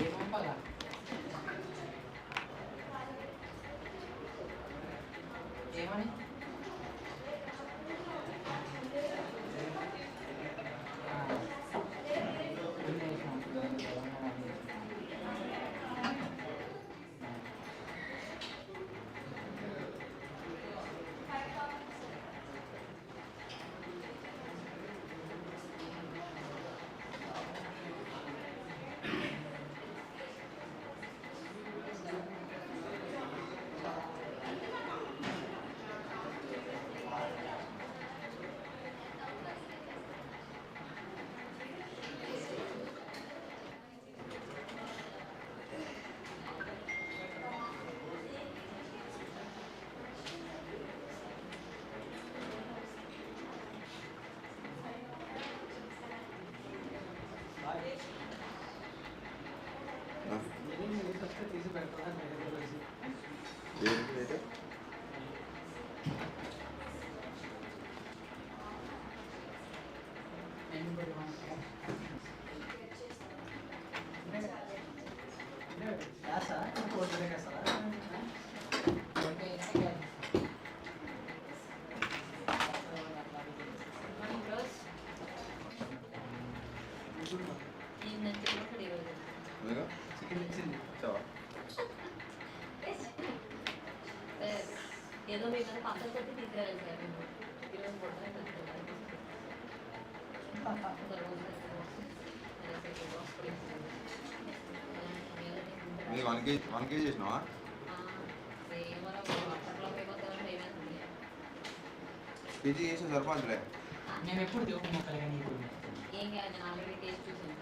Speaker 2: ఏం పంపాలా ఏమని నేను న్యూస్ వస్తే తీసి పెడతాను తెలిసి
Speaker 5: ఏంటంటే
Speaker 2: Anybody wants to?
Speaker 4: క్లాసా కోర్టులే కదా
Speaker 5: మీగా
Speaker 4: చికెన్ ఇచ్చింది
Speaker 5: చావా
Speaker 6: ఏదో మీకు పక్కన కొట్టి తీసుకురాలి సార్ ఈరోజు పొద్దున
Speaker 5: మీ 1 కేజీ చేసినావా కేజీ చేసిన సరిపోతులే
Speaker 2: నేను ఎప్పుడు దేవుడు మొక్కలు కానీ ఇప్పుడు
Speaker 6: ఏం కాదు నేను ఆల్రెడీ టేస్ట్ చూసాను